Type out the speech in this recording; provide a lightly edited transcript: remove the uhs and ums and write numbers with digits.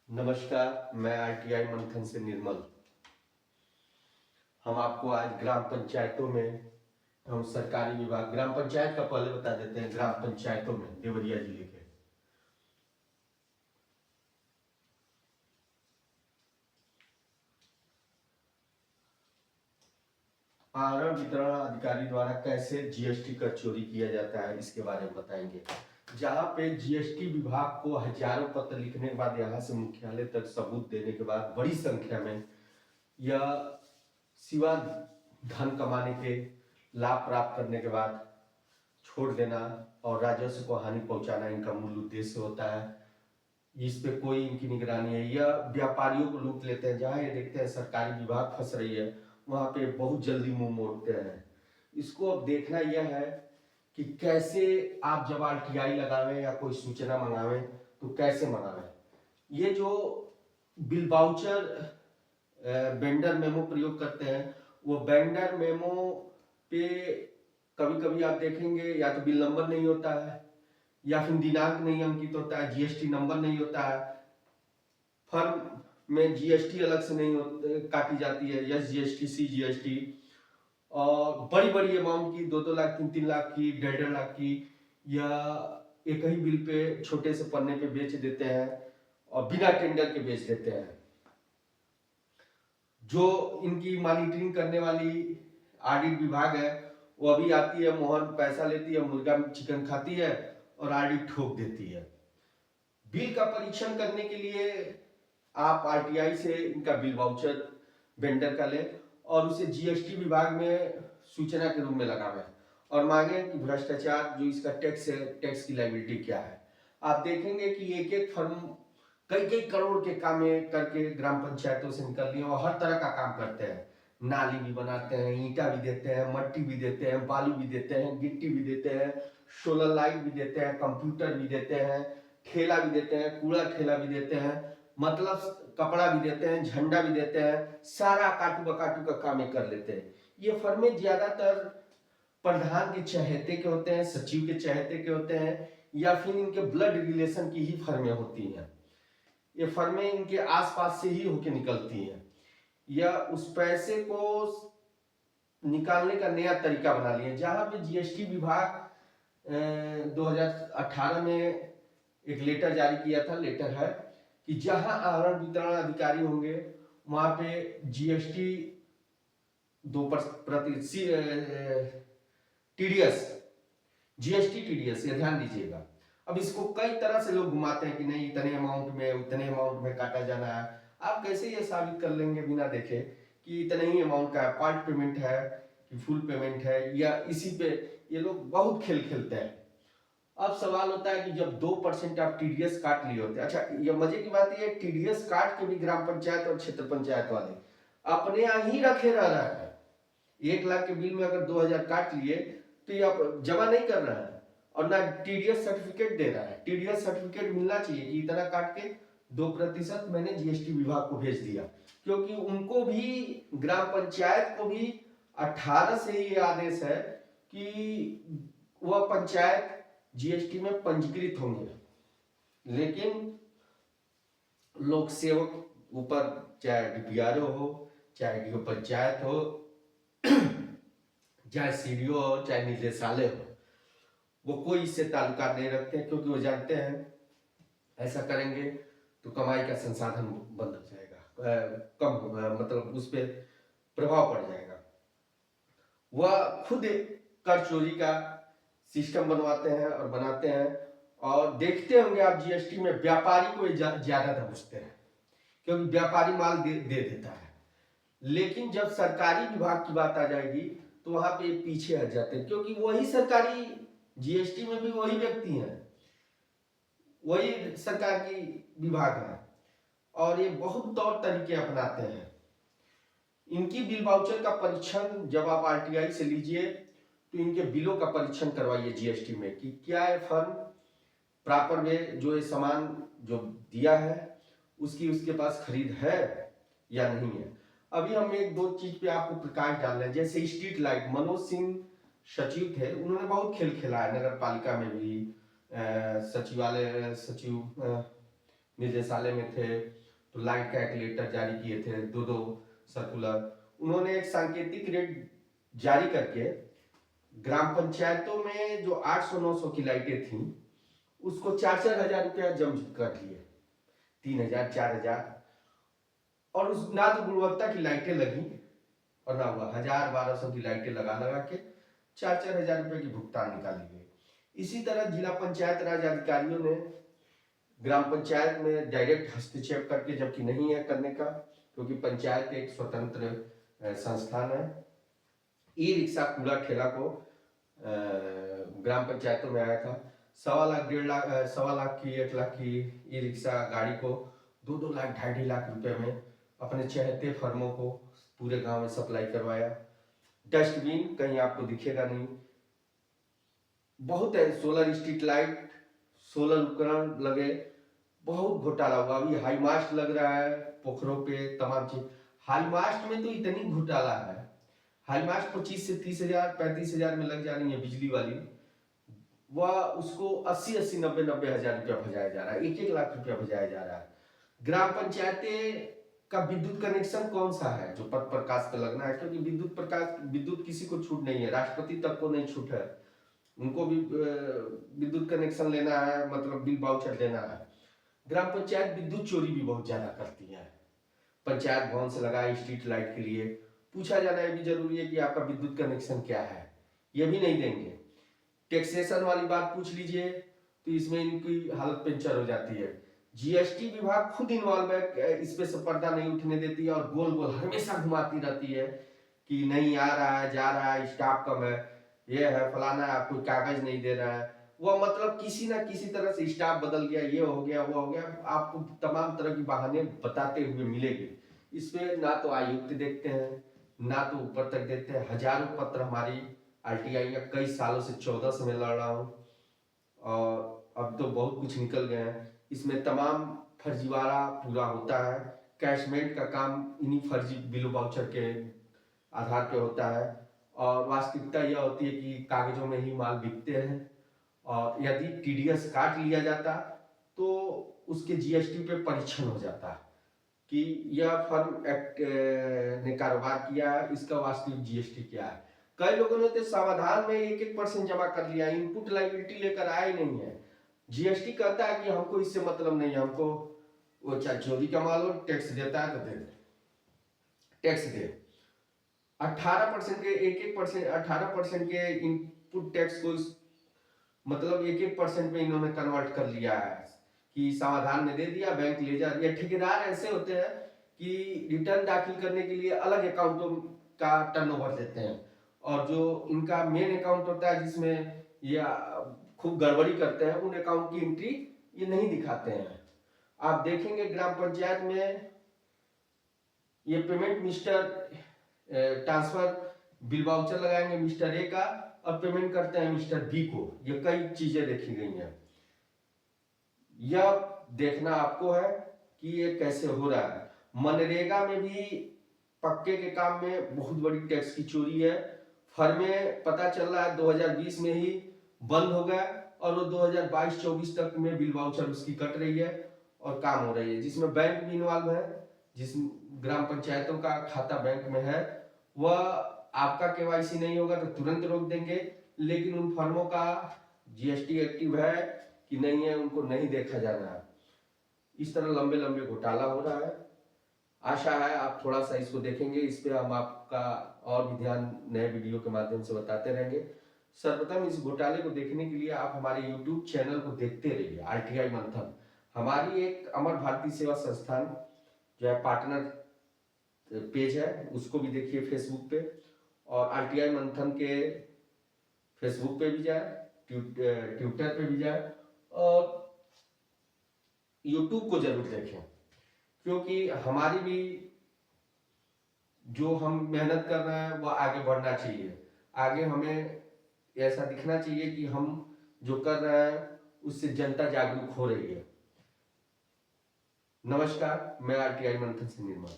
नमस्कार, मैं आरटीआई मंथन से निर्मल। हम आपको आज ग्राम पंचायतों में हम सरकारी विभाग ग्राम पंचायत का पहले बता देते हैं। ग्राम पंचायतों में देवरिया जिले के आवरण वितरण अधिकारी द्वारा कैसे जीएसटी कर चोरी किया जाता है, इसके बारे में बताएंगे। जहाँ पे जीएसटी विभाग को हजारों पत्र लिखने के बाद यहाँ से मुख्यालय तक सबूत देने के बाद बड़ी संख्या में यह सिवा धन कमाने के लाभ प्राप्त करने के बाद छोड़ देना और राजस्व को हानि पहुंचाना इनका मूल उद्देश्य होता है। इस पे कोई इनकी निगरानी है। यह व्यापारियों को लूट लेते हैं। जहां ये देखते हैं सरकारी विभाग फंस रही है, वहां पे बहुत जल्दी मुंह मोड़ते हैं। इसको अब देखना यह है कि कैसे आप जब आरटीआई लगावें या कोई सूचना मंगावें तो कैसे मंगावें। ये जो बिल बाउचर वेंडर मेमो प्रयोग करते हैं, वो वेंडर मेमो पे कभी कभी आप देखेंगे या तो बिल नंबर नहीं होता है या फिर दिनांक नहीं अंकित होता है, जीएसटी नंबर नहीं होता है, फर्म में जीएसटी अलग से नहीं काटी जाती है, यस जीएसटी, सी जीएसटी, और बड़ी बड़ी अमाउंट की 2-2 लाख 3-3 लाख की 1.5-1.5 लाख की या एक ही बिल पे छोटे से पन्ने पे बेच देते हैं और बिना टेंडर के बेच देते हैं। जो इनकी मॉनिटरिंग करने वाली ऑडिट विभाग है, वो अभी आती है, मोहन पैसा लेती है, मुर्गा चिकन खाती है और ऑडिट ठोक देती है। बिल का परीक्षण करने के लिए आप आरटीआई से इनका बिल वाउचर वेंडर का लें और उसे जीएसटी विभाग में सूचना के रूप में लगावें और मांगे कि भ्रष्टाचार जो इसका टैक्स है, टैक्स की लायबिलिटी क्या है। आप देखेंगे कि एक एक फर्म कई कई करोड़ के काम करके ग्राम पंचायतों से निकल रही है और हर तरह का काम करते हैं। नाली भी बनाते हैं, ईंटा भी देते हैं, मट्टी भी देते हैं, बालू भी देते हैं, गिट्टी भी देते हैं, सोलर लाइट भी देते हैं, कंप्यूटर भी देते हैं, ठेला भी देते हैं, कूड़ा ठेला भी देते हैं, मतलब कपड़ा भी देते हैं, झंडा भी देते हैं, सारा काटू बकाटू का काम कर लेते हैं। ये फर्में ज्यादातर प्रधान के चहेते के होते हैं, सचिव के चहेते के होते हैं या फिर इनके ब्लड रिलेशन की ही फर्में होती हैं। ये फर्में इनके आसपास से ही होके निकलती हैं या उस पैसे को निकालने का नया तरीका बना लिए। जहां पे जीएसटी विभाग 2018 में एक लेटर जारी किया था, लेटर है कि जहां आवरण वितरण अधिकारी होंगे वहां पे जीएसटी 2% टीडीएस, जीएसटी टीडीएस, ये ध्यान दीजिएगा। अब इसको कई तरह से लोग घुमाते हैं कि नहीं इतने अमाउंट में उतने अमाउंट में काटा जाना है। आप कैसे ये साबित कर लेंगे बिना देखे कि इतने ही अमाउंट का है, पार्ट पेमेंट है कि फुल पेमेंट है, या इसी पे ये लोग बहुत खेल खेलते हैं। अब सवाल होता है कि जब 2% आप टीडीएस काट लिए होते हैं, अच्छा ये मजे की बात ये टीडीएस काट के भी ग्राम पंचायत और क्षेत्र पंचायत वाले अपने यहाँ ही रखे रह रहा है। 1 लाख के बिल में अगर 2,000 काट लिए तो ये आप जमा नहीं कर रहा है और ना टीडीएस सर्टिफिकेट दे रहा है। टीडीएस सर्टिफिकेट मिलना चाहिए कि इतना काट के 2% मैंने जीएसटी विभाग को भेज दिया, क्योंकि उनको भी ग्राम पंचायत को भी 18 से ही आदेश है कि वह पंचायत जीएसटी में पंजीकृत होंगे। लेकिन लोक सेवक ऊपर, चाहे डीपीआरओ हो, चाहे डीओ पंचायत हो, चाहे सीडीओ हो, चाहे निदेशालय हो, वो कोई इससे ताल्लुकात नहीं रखते हैं, क्योंकि वो जानते हैं ऐसा करेंगे तो कमाई का संसाधन बंद हो जाएगा, मतलब उस पर प्रभाव पड़ जाएगा। वह खुद कर चोरी का सिस्टम बनवाते हैं और बनाते हैं। और देखते होंगे आप जीएसटी में व्यापारी को ज्यादा दबोचते हैं, क्योंकि व्यापारी माल दे देता है। लेकिन जब सरकारी विभाग की बात आ जाएगी तो वहां पे पीछे हट जाते हैं, क्योंकि वही सरकारी जीएसटी में भी वही व्यक्ति हैं, वही सरकार की विभाग है और ये बहुत तौर तरीके अपनाते हैं। इनकी बिल वाउचर का परीक्षण जब आप आरटीआई से लीजिए तो इनके बिलों का परीक्षण करवाइए जीएसटी में कि क्या ये फर्म प्रॉपर वे जो ये सामान जो दिया है उसकी उसके पास खरीद है या नहीं है। अभी हम एक दो चीज पे आपको प्रकाश डाल रहे हैं, जैसे स्ट्रीट लाइट। मनोज सिंह सचिव थे, उन्होंने बहुत खेल खेला है नगर पालिका में भी, सचिवालय सचिव निर्देशालय में थे तो लाइट कैलकुलेटर जारी किए थे, 2-2 सर्कुलर। उन्होंने एक सांकेतिक रेट जारी करके ग्राम पंचायतों में जो 800-900 की लाइटें थी उसको 4-4 हजार रुपया जम कर लिए, 3,000 4,000। और उस ना तो गुणवत्ता की लाइटें लगी और ना हुआ, 1,000-1,200 की लाइटें लगा लगा के 4-4 हजार रुपए की भुगतान निकाली गई। इसी तरह जिला पंचायत राज अधिकारियों ने ग्राम पंचायत में डायरेक्ट हस्तक्षेप करके, जबकि नहीं है करने का, क्योंकि पंचायत एक स्वतंत्र संस्थान है। ई रिक्शा कूड़ा ठेला को ग्राम पंचायतों में आया था, 1.25 लाख 1.5 लाख 1.25 लाख की 1 लाख की ई रिक्शा गाड़ी को 2-2 लाख 2.5 लाख रुपए में अपने चहेते फर्मों को पूरे गांव में सप्लाई करवाया। डस्टबिन कहीं आपको दिखेगा नहीं, बहुत है, सोलर स्ट्रीट लाइट, सोलर उपकरण लगे, बहुत घोटाला हुआ। अभी हाई मास्ट लग रहा है पोखरों पे, तमाम चीज। हाई मास्ट में तो इतनी घोटाला है, हाई मास्ट 25 से 30 हजार 35 हजार में लग जा रही है बिजली वाली, वह उसको 80-80 90-90 हजार रुपया भजाया जा रहा है, 1-1 लाख रुपया भजाया जा रहा है। ग्राम पंचायतें का विद्युत कनेक्शन कौन सा है जो पथ प्रकाश पे लगना है, क्योंकि विद्युत किसी को छूट नहीं है, राष्ट्रपति तक को नहीं छूट है, उनको भी विद्युत कनेक्शन लेना है, मतलब बिल वाउचर देना है। ग्राम पंचायत विद्युत चोरी भी बहुत ज्यादा करती है, पंचायत भवन से लगाए स्ट्रीट लाइट के लिए पूछा जाना ये भी जरूरी है कि आपका विद्युत कनेक्शन क्या है, ये भी नहीं देंगे। टैक्सेशन वाली बात पूछ लीजिए तो इसमें इनकी हालत पंचर हो जाती है। जीएसटी विभाग खुद इन्वॉल्व है, इस पे से पर्दा नहीं उठने देती है और गोल गोल हमेशा घुमाती रहती है कि नहीं आ रहा है, जा रहा है, स्टाफ कम है, ये है फलाना है, कोई कागज नहीं दे रहा है, वो मतलब किसी ना किसी तरह से स्टाफ बदल गया, ये हो गया वो हो गया, आपको तमाम तरह की बहाने बताते हुए मिलेंगे। इसमें ना तो आयुक्त देखते हैं ना तो ऊपर तक देखते हैं। हजारों पत्र हमारी आरटीआई में कई सालों से 14 से मैं लड़ रहा हूँ और अब तो बहुत कुछ निकल गए हैं। इसमें तमाम फर्जीवाड़ा पूरा होता है, कैशमेंट का काम इन्हीं फर्जी बिल वाउचर के आधार पे होता है और वास्तविकता यह होती है कि कागजों में ही माल बिकते हैं और यदि टीडीएस काट लिया जाता तो उसके जीएसटी पे परीक्षण हो जाता कि यह फर्म एक्ट ने कारोबार किया है, इसका वास्तविक जीएसटी क्या है। कई लोगों ने तो समाधान में 1-1% जमा कर लिया, इनपुट लायबिलिटी लेकर आया ही नहीं है। जीएसटी कहता है कि हमको इससे मतलब नहीं है, हमको वो चाहे चोरी का माल हो, टैक्स देता है तो दे, टैक्स दे। 18% के 1-1% 18% के इनपुट टैक्स को मतलब 1-1% में इन्होंने कन्वर्ट कर लिया है कि समाधान में दे दिया, बैंक ले जा दिया। ठेकेदार ऐसे होते हैं कि रिटर्न दाखिल करने के लिए अलग अकाउंटों का टर्नओवर देते हैं और जो इनका मेन अकाउंट होता है जिसमें ये खूब गड़बड़ी करते हैं, उन अकाउंट की एंट्री ये नहीं दिखाते हैं। आप देखेंगे ग्राम पंचायत में ये payment mister transfer bill voucher लगाएंगे मिस्टर ए का और पेमेंट करते हैं मिस्टर बी को, ये कई चीजें देखी गई हैं। यह देखना आपको है कि ये कैसे हो रहा है। मनरेगा में भी पक्के के काम में बहुत बड़ी टैक्स की चोरी है। फर्में पता चल रहा है 2020 में ही बंद हो गया और वो 2022-24 तक में बिल वाउचर उसकी कट रही है और काम हो रही है, जिसमें बैंक भी इन्वॉल्व है। जिस ग्राम पंचायतों का खाता बैंक में है वह आपका केवाईसी नहीं होगा तो तुरंत रोक देंगे, लेकिन उन फर्मों का जीएसटी एक्टिव है कि नहीं है उनको नहीं देखा जाना है। इस तरह लंबे लंबे घोटाला हो रहा है। आशा है आप थोड़ा सा इसको देखेंगे, इस पे हम आपका और भी ध्यान नए वीडियो के माध्यम से बताते रहेंगे। सर्वप्रथम इस घोटाले को देखने के लिए आप हमारे YouTube चैनल को देखते रहिए, आरटीआई मंथन। हमारी एक अमर भारतीय सेवा संस्थान जो है पार्टनर पेज है, उसको भी देखिए फेसबुक पे, और आरटीआई मंथन के फेसबुक पे भी जाए, ट्विटर पे भी जाए और यूट्यूब को जरूर देखें, क्योंकि हमारी भी जो हम मेहनत कर रहे हैं वह आगे बढ़ना चाहिए। आगे हमें ऐसा दिखना चाहिए कि हम जो कर रहे हैं उससे जनता जागरूक हो रही है। नमस्कार, मैं आरटीआई मंथन से निर्मल।